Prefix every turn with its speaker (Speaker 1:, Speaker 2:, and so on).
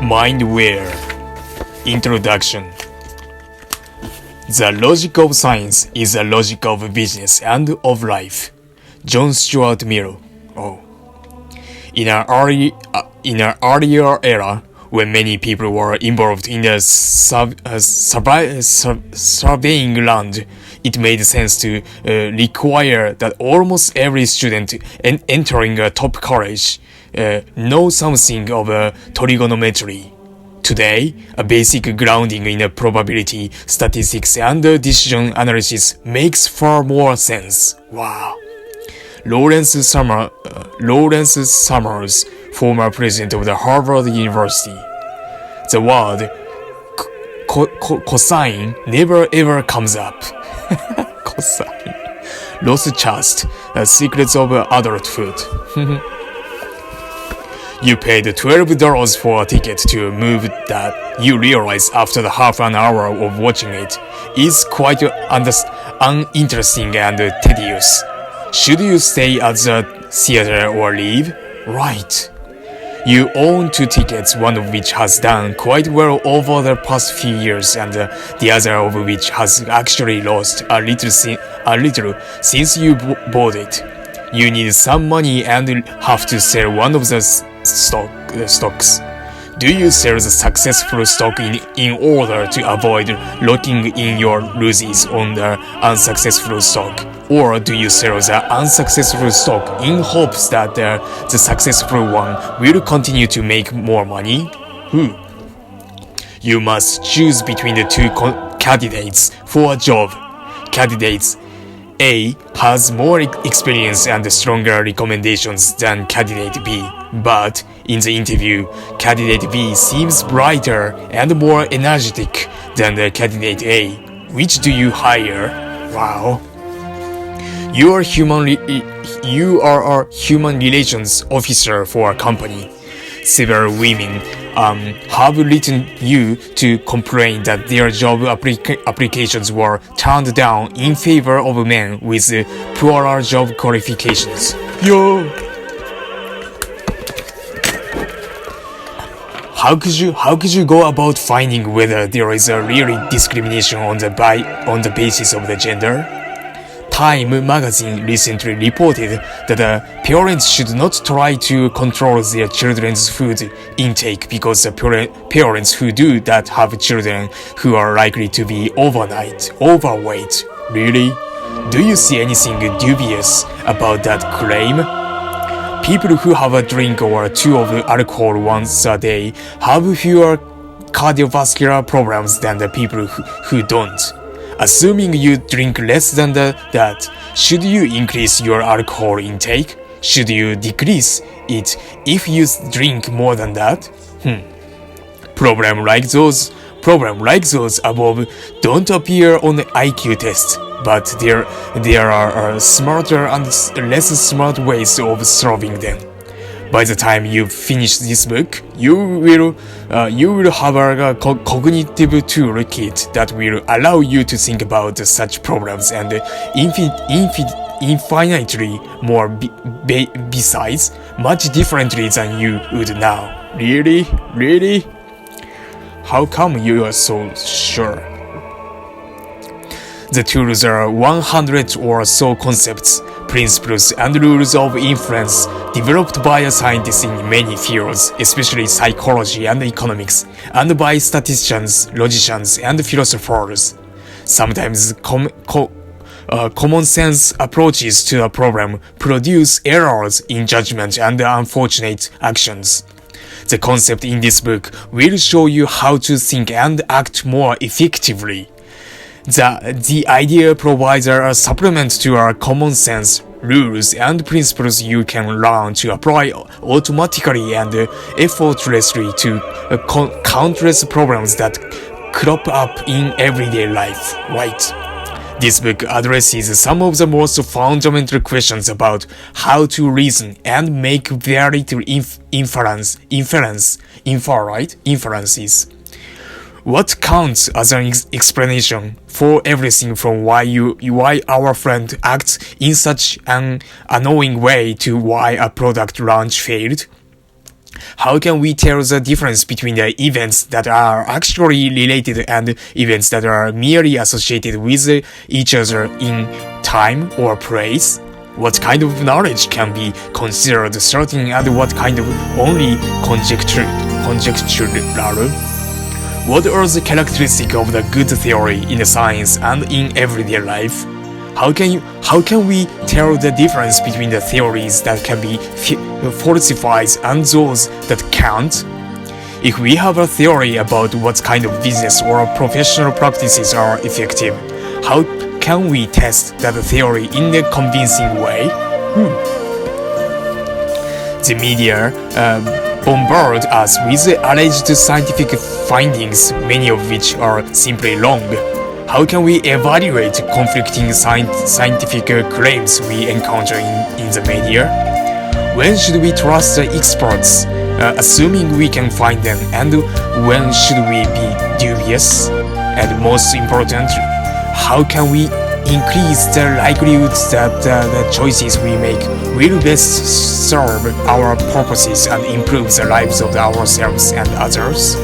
Speaker 1: Mindware. Introduction. The logic of science is the logic of business and of life. John Stuart Mill. In an earlier era, when many people were involved in the surveying land, it made sense to require that almost every student entering a top college know something of trigonometry. Today, a basic grounding in probability, statistics, and decision analysis makes far more sense. Wow. Lawrence Summers, former president of the Harvard University. The word cosine never ever comes up. Cosine. Lost trust, secrets of adulthood. You paid $12 for a ticket to a movie that you realize after the half an hour of watching it is quite uninteresting and tedious. Should you stay at the theater or leave? Right. You own 2 tickets, one of which has done quite well over the past few years and the other of which has actually lost a little since you bought it. You need some money and have to sell one of the stocks. Do you sell the successful stock in order to avoid locking in your losses on the unsuccessful stock? Or do you sell the unsuccessful stock in hopes that the successful one will continue to make more money? You must choose between the 2 candidates for a job. Candidate A has more experience and stronger recommendations than candidate B, but in the interview, candidate B seems brighter and more energetic than the candidate A. Which do you hire? Wow. You are a human relations officer for a company. Several women have written you to complain that their job applications were turned down in favor of men with poorer job qualifications. How could you go about finding whether there is a really discrimination on the basis of the gender? Time magazine recently reported that parents should not try to control their children's food intake because the parents who do that have children who are likely to be overweight. Really? Do you see anything dubious about that claim? People who have a drink or 2 of alcohol once a day have fewer cardiovascular problems than the people who don't. Assuming you drink less than that, should you increase your alcohol intake? Should you decrease it if you drink more than that? Problems like those above don't appear on the IQ test, but there are smarter and less smart ways of solving them. By the time you finish this book, you will have a cognitive toolkit that will allow you to think about such problems and infinitely more besides, much differently than you would now. Really? Really? How come you are so sure? The tools are 100 or so concepts, principles, and rules of influence developed by scientists in many fields, especially psychology and economics, and by statisticians, logicians, and philosophers. Sometimes common sense approaches to a problem produce errors in judgment and unfortunate actions. The concept in this book will show you how to think and act more effectively. The idea provides a supplement to our common sense rules and principles you can learn to apply automatically and effortlessly to countless problems that crop up in everyday life, right? This book addresses some of the most fundamental questions about how to reason and make very little inferences. What counts as an explanation for everything from why our friend acts in such an annoying way to why a product launch failed? How can we tell the difference between the events that are actually related and events that are merely associated with each other in time or place? What kind of knowledge can be considered certain and what kind of only conjectural? What are the characteristics of the good theory in the science and in everyday life? How can we tell the difference between the theories that can be falsified and those that can't? If we have a theory about what kind of business or professional practices are effective, how can we test that theory in a convincing way? The media bombard us with alleged scientific findings, many of which are simply wrong. How can we evaluate conflicting scientific claims we encounter in the media? When should we trust the experts, assuming we can find them, and when should we be dubious? And most important, how can we increase the likelihood that the choices we make will best serve our purposes and improve the lives of ourselves and others?